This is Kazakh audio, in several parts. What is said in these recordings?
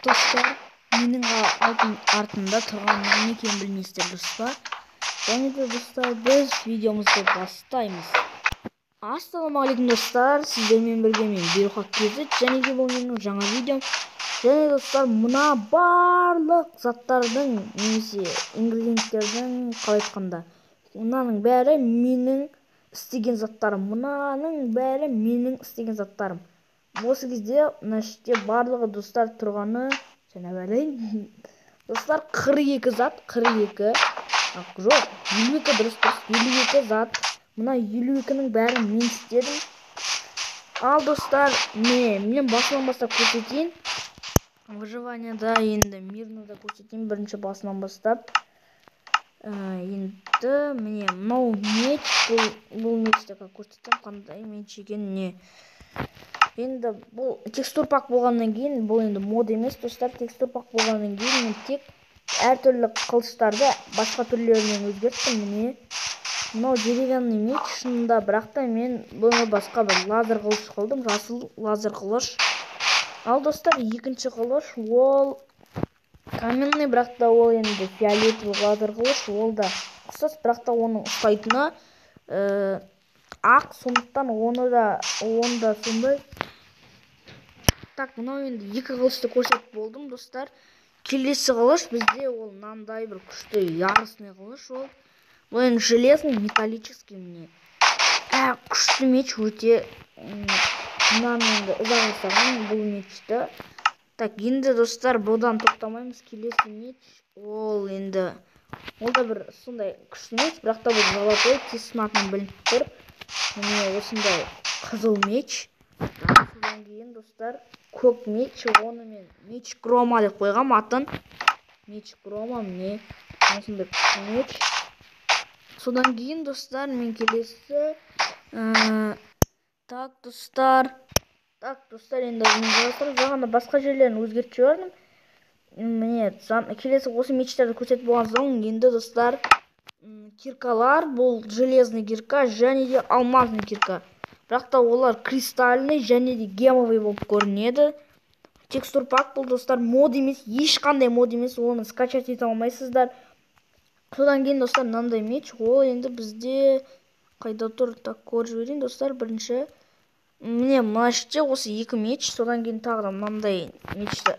достар, менің артымда тұрған не екенін білмейсіздер, достар. Және де достар, біз видеомызды бастаймыз. Ассалаумағалейкум достар, сіздермен бірге мен Берухат KZ, және де бұл менің жаңа видеом. Және достар, мына барлық заттардың немесе ингредиенттердің қалай айтқанда, мынаның бәрі менің істеген заттарым. Мынаның бәрі менің істеген заттарым. Осы кезде мына жерде барлығы достар тұрғаны жаңа бәлейін. Достар 42 зат, 42. Жоқ, 52 дұрыс, 52 зат. Мына 52-нің бәрін мен істедім. Ал достар, мен басынан бастап көрсетейін. Выживанияда енді мирнода көрсетейін бірінші басынан бастап. Енді міне мынау меч, бұл мечті көрсетем, қандай меч екенін не. Енді бұл текстур пак болғаннан кейін, бұл енді мод емес достар, текстур пак болғаннан кейін мен тек әртүрлі қылыштарды басқа түрлерінен өзгерттім. Міне мынау деревянный меч шынында, бірақ та мен бұны басқа бір лазер қылыш қылдым, жасыл лазер қылыш. Ал достар, екінші қылыш ол каменный, бірақ та ол енді фиолетовый лазер қылыш, ол да ұқсас, бірақ та оның ұстайтыны ақ, сондықтан оны да сондай. Так, мынау енді екі қылышты көрсетіп болдым достар. Келесі қылыш бізде ол мынандай бір күшті яростный қылыш ол. Бұл енді железный, металлический міне. Күшті меч өте. Мынаны енді ұзақ жасаған бұл мечті. Так, енді достар, бұдан тоқтамаймыз. Келесі меч ол енді ол да бір сондай күшті меч, бірақ та бұл золотой, тез сынатыны білініп тұр. Міне осындай қызыл меч. Содан кейін достар, көк меч, оны мен меч крома деп қойғам атын. Меч крома, міне осындай меч. Содан кейін достар, мен келесі так достар, енді жағында басқа жерлерін өзгертіп жібердім. Міне келесі осы мечтерді көрсетіп болған соң, енді достар, киркалар, бұл железный кирка және де алмазный кирка. Бірақ та олар кристальный және де гемовый болып көрінеді. Текстур пак бұл достар мод емес, ешқандай мод емес, оны скачать ете алмайсыздар. Содан кейін достар, мынандай меч, ол енді бізде қайда тұр, так көріп жіберейін достар. Бірінші міне мына жерде осы екі меч, содан кейін тағы да мынандай мечті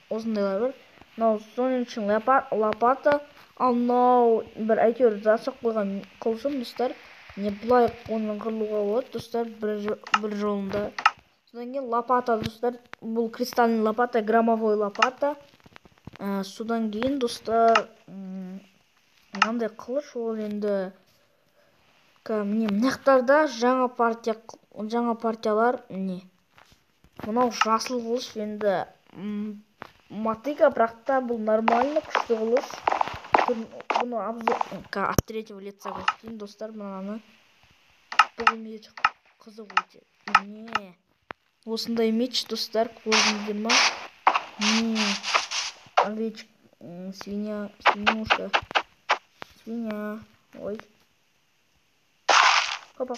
осындайлар бар. Мынау соншын лопата, ал мынау бір әйтеуір жасап қойған қылышым достар. Не бұлай оның қырылуға болады достар, бір жолында. Содан кейін лопата достар, бұл кристальный лопата, громовой лопата. Содан кейін достар, мынандай қылыш, ол енді міне мынақтарда жаңа партиялар не. Мынау жасыл қылыш, енді мотыга, бірақ та бұл нормально күшті қылыш. Бұны обзор от третьего лица көрсетейін достар. Мынаны бұл меч қызық өте. Міне осындай меч достар, көрдіңіздер ма? Міне овечка, свинюшка, свиня, ой. Хопа.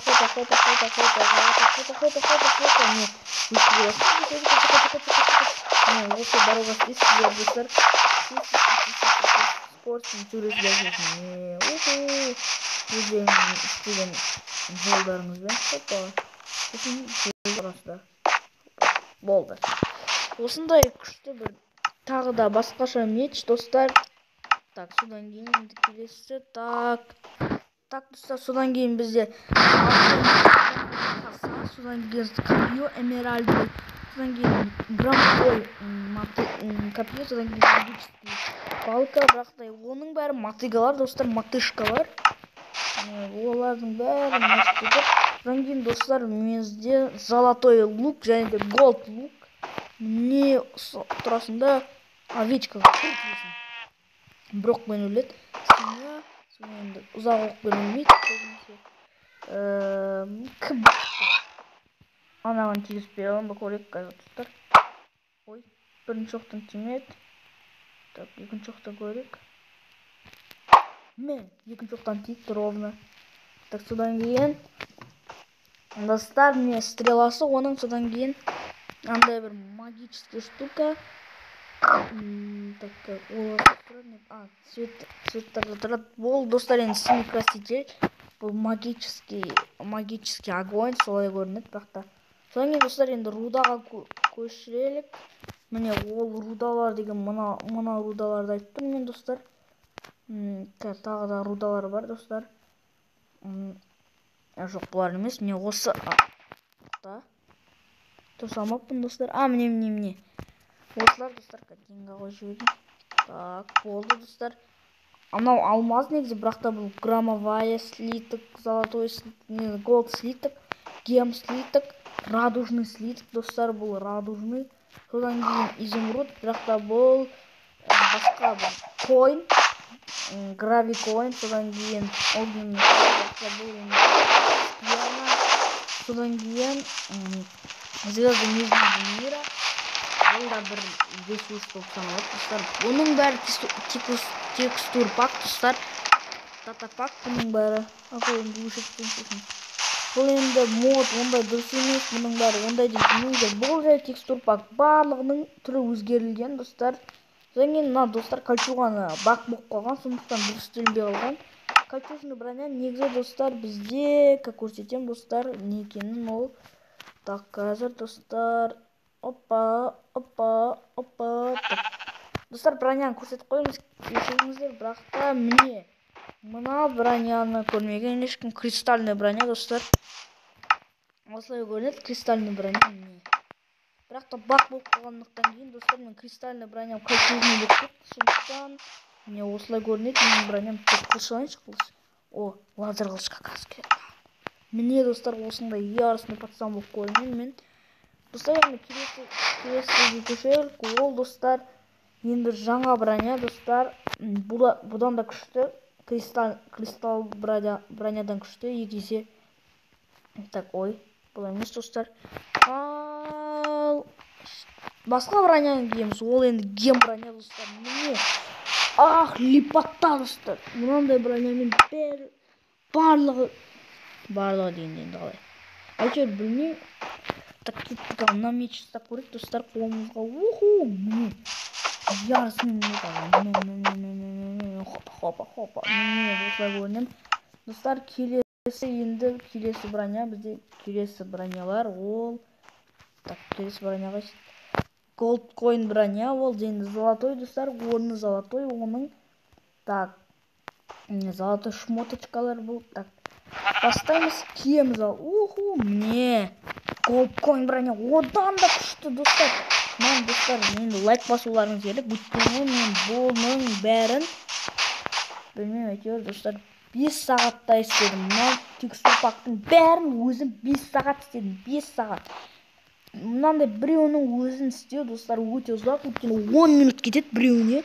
Не, осы дорога істейсіздер достар. Спортын жүресіздер. Өздеріңіздің істеген жолдарыңызбен. Хопа. Болды. Осындай күшті бір тағы да басқаша меч достар. Так, содан кейін енді келесі. Так достар, содан кейін бізде содан кейін копье эмеральдовый, содан кейін громовой копье, содан кейін магический палка, бірақ та оның бәрі мотыгалар достар, мотышкалар. Олардың бәрі мешкедер. Содан кейін достар, бізде золотой лук және де голд лук. Не тұрасында овечка көрсетесің. Бір оқпен өледі. Енді ұзақ оқпен өлмейді. Кім анаған тигізбей алам, көрейік қазір достар. Ой, бірінші оқтан тимеді. Так, екінші оқтан көрейік. Мен екінші оқтан тиді ровно. Так, содан кейін достар, мне стреласы оның, содан кейін андай бір магический штука. Так, цветтер тұрады. Бұл достар енді синий краситель. Бұл магический огонь солай көрінеді. Бірақ содан кейін достар енді рудаға көшірелік. Міне ол рудалар деген мына рудаларды айтып тұрмын мен достар. Тағы да рудалар бар достар. Жоқ, бұлар емес. Міне осы тұрсамаппын достар. Міне. Осылар достар картинға қойып жібердім. Так, болды достар. Анау алмаз негізі, бірақ та бұл громовая слиток, золотой слиток, голд слиток, гем слиток, радужный слиток достар, бұл радужный. Содан кейін изумруд, бірақ та бұл басқа бір коин, грави коин, содан кейін огненный, содан кейін звезды нижнего мира. Бұл да бір ресурс болып саналады достар. Оның бәрі текстур пак достар. Дата пак бұның бәрі. Бұл енді мод ондай дұрыс емес. Бұның бәрі ондай дейді. Бұл жай текстур пак. Барлығының түрі өзгерілген достар. Содан кейін мына достар кольчуғаны бак болып қалған. Сондықтан дұрыстелінбей қалған. Кольчужный броня негізі достар бізде, как көрсетем достар, не екенін ол. Так, қазір достар. Опа. Достар, броняны көрсетіп қойыңыз, кешіріңіздер, бірақ та міне мына броняны көрмеген ешкім. Кристальный броня достар. Осылай көрінеді, кристальный броня міне. Бірақ та бак болып қалғандықтан кейін достар, мен кристальный броням кольчужный болып кетті. Сондықтан міне осылай көрінеді, менің броням қылыш алайыншы, қылыш. Лазер қылыш как раз керек. Міне достар, осындай яростный пацан болып көрінеді мен. Достар, енді келесі көшелік, ол достар енді жаңа броня достар. Бұдан да күшті, кристалл бронядан күшті, екесе. Так, бұл емес достар. Басқа броняны киеміз, ол енді гем броня достар. Міне липатта достар. Мынандай бронямен барлығы дегенде енді қалай. Әйтеуір білмеймін. Так, кеттік, мына меч ұстап көрейік достар, қолымызға. Міне ярысымен хопа. Міне осылай көрінем достар. Келесі броня бізде, келесі бронялар ол. Так, келесі броняға голд коин броня, ол енді золотой достар, орны золотой, оның. Так, золотой шмоточкалар бұл. Так, бастаймыз, киеміз ал. Міне голд коин броня, одан да күшті достар. Мен достар, енді лайк басуларыңыз керек. Өйткені мен бұның бәрін білмеймін, әйтеуір достар 5 сағатта істедім. Мынау текстур пактың бәрін өзім 5 сағат істедім, 5 сағат. Мынандай біреуінің өзін істеу достар өте ұзақ, өйткені 10 минут кетеді біреуіне.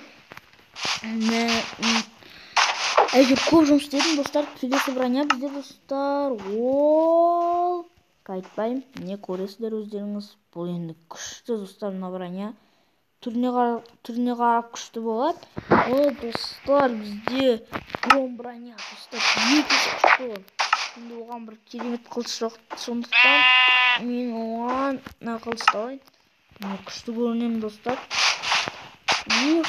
Әйтеуір көп жұмыс істедім достар. Келесі броня бізде достар, ол қайтпаймын, не көресіздер өздеріңіз. Бұл енді күшті достар, мына броня түріне қарап күшті болады. Ол достар бізде гром броня достар, екінші күшті болады. Енді оған бір керемет қылыш жоқ, сондықтан мен оған қылышты алайын. Күшті көрінемін достар.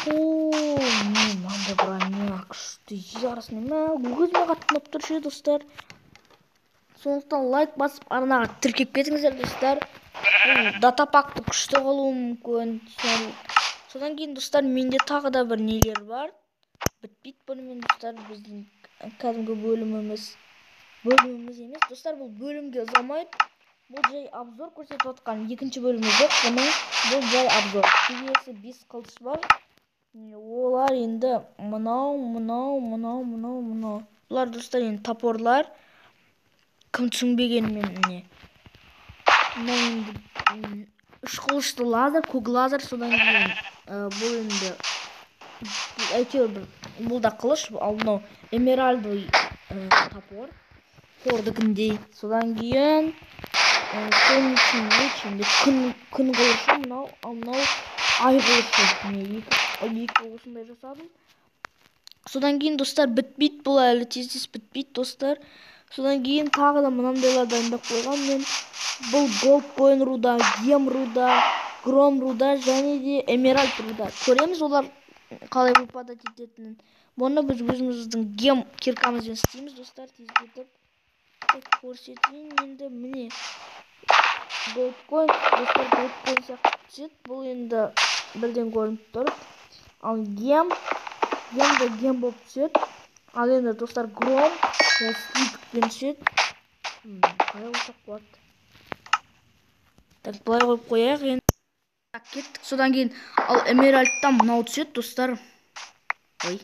Мынандай броня күшті, ярысымен өзіме қатты ұнап тұр ше достар. Сондықтан лайк басып арнаға тіркеп кетіңіздер достар. Дата пакты күшті қалуы мүмкін. Содан кейін достар, менде тағы да бір нелер бар. Бітпейді бұнымен достар, біздің кәдімгі бөліміміз емес достар. Бұл бөлімге ұзамайды. Бұл жай обзор көрсетіп отқан екінші бөлімі жоқ. Бұл жай обзор. Келесі 5 қылыш бар. Олар енді мынау. Бұлар достар енді топорлар. Кім түсінбегенмен не. Мына енді 3 қылышты лазер, көк лазер, содан кейін бұл енді әйтеуір бұл да қылыш, ал мынау эмеральдовый топор, қордыкіндей. Содан кейін солнечный меч, енді күн қылышы, мынау ай қылышы. Екі осындай жасадым. Содан кейін достар бітпейді, бұл әлі тез бітпейді достар. Содан кейін тағы да мынандайлар дайындап қойған мен. Бұл голд коин руда, гем руда, Гром руда және де Эмеральд руда. Көреміз олар қалай выпадать ететінін. Бұны біз өзіміздің гем киркамызбен істейміз, достар. Тездетіп көрсетейін. Енді міне голдкоин, достар, голдкоин сияқты түседі. Бұл енді бірден көрініп тұр. Ал гем болып түседі. Ал енді достар, гром слиткпен түседі. Қалай қойсақ болады? Так, былай қойып қояйық енді. Так, кеттік. Содан кейін ал эмеральдтан мынау түседі, достар. Ой,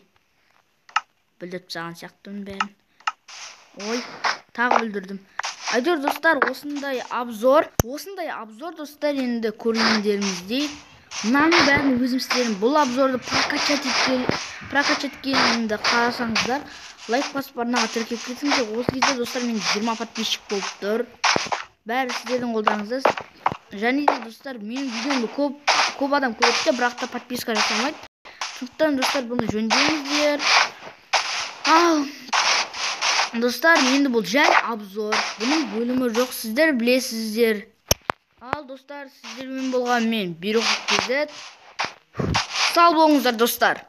білдіріп тастаған сияқтымын бәрін. Ой, тағы білдірдім. Әйтеуір достар, осындай обзор, достар, енді көргендеріңіздей. Мынаның бәрін өзім істедім. Бұл обзорды прокачать еткенімді қарасаңыздар, лайк басып арнаға тіркеп кетіңіздер. Осы кезде достар, мен 20 подписчик болып тұр. Бәрі сіздердің қолдарыңызда. Және де достар, менің видеомды көп адам көреді, бірақ та подписка жасамайды. Сондықтан достар, бұны жөндеңіздер. Ал достар, енді бұл жай обзор. Бұның бөлімі жоқ, сіздер білесіздер. Ал достар, сіздермен болған мен Берік. Сау болыңыздар достар.